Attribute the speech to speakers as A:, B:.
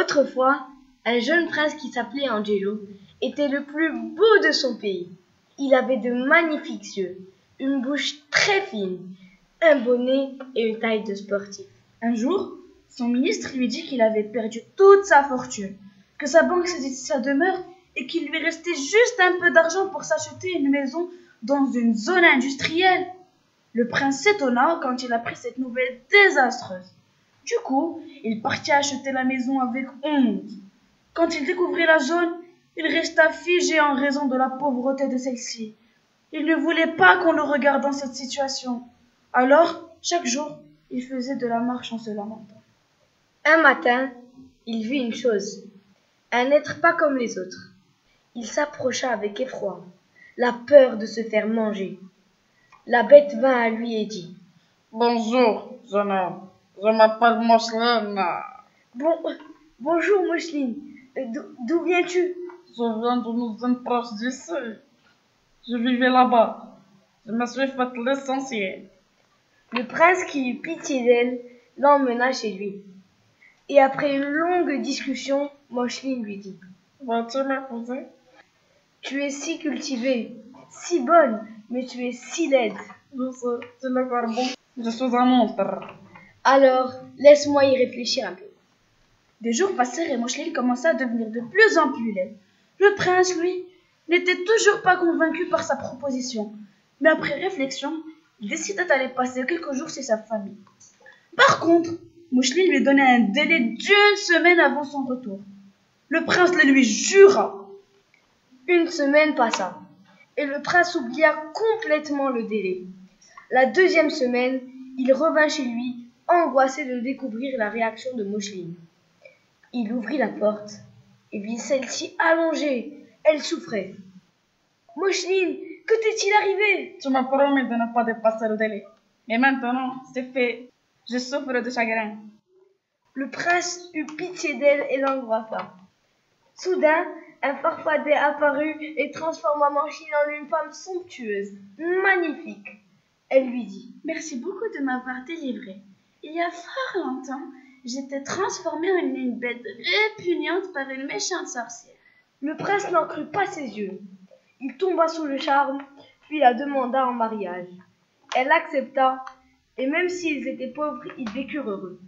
A: Autrefois, un jeune prince qui s'appelait Angelo était le plus beau de son pays. Il avait de magnifiques yeux, une bouche très fine, un bonnet et une taille de sportif.
B: Un jour, son ministre lui dit qu'il avait perdu toute sa fortune, que sa banque c'était sa demeure et qu'il lui restait juste un peu d'argent pour s'acheter une maison dans une zone industrielle. Le prince s'étonna quand il apprit cette nouvelle désastreuse. Du coup, il partit acheter la maison avec honte. Quand il découvrit la zone, il resta figé en raison de la pauvreté de celle-ci. Il ne voulait pas qu'on le regarde dans cette situation. Alors, chaque jour, il faisait de la marche en se lamentant.
A: Un matin, il vit une chose, un être pas comme les autres. Il s'approcha avec effroi, la peur de se faire manger. La bête vint à lui et dit:
C: Bonjour, jeune homme. Je m'appelle Mousseline.
A: Bonjour Mousseline, d'où viens-tu?
C: Je viens d'une usine proche d'ici. Je vivais là-bas. Je me suis fait licencier.
A: Le prince, qui eut pitié d'elle, l'emmena chez lui. Et après une longue discussion, Mousseline lui dit:
C: Vas-tu m'épouser?
A: Tu es si cultivée, si bonne, mais tu es si laide.
C: Je sais, tu le faire bon. Je suis un monstre.
A: Alors, laisse-moi y réfléchir un peu.
B: Des jours passèrent et Mousseline commença à devenir de plus en plus laide. Le prince, lui, n'était toujours pas convaincu par sa proposition. Mais après réflexion, il décida d'aller passer quelques jours chez sa famille. Par contre, Mousseline lui donnait un délai d'1 semaine avant son retour. Le prince le lui jura.
A: Une semaine passa, et le prince oublia complètement le délai. La deuxième semaine, il revint chez lui, angoissé de découvrir la réaction de Mousseline. Il ouvrit la porte et vit celle-ci allongée. Elle souffrait. Mousseline, que t'est-il arrivé?
C: Tu m'as promis de ne pas dépasser le délai. Mais maintenant, c'est fait. Je souffre de chagrin.
A: Le prince eut pitié d'elle et l'embrassa. Soudain, un farfadet apparut et transforma Mousseline en une femme somptueuse, magnifique. Elle lui dit:
B: Merci beaucoup de m'avoir délivrée. Il y a fort longtemps, j'étais transformée en une bête répugnante par une méchante sorcière.
A: Le prince n'en crut pas ses yeux. Il tomba sous le charme, puis la demanda en mariage. Elle accepta, et même s'ils étaient pauvres, ils vécurent heureux.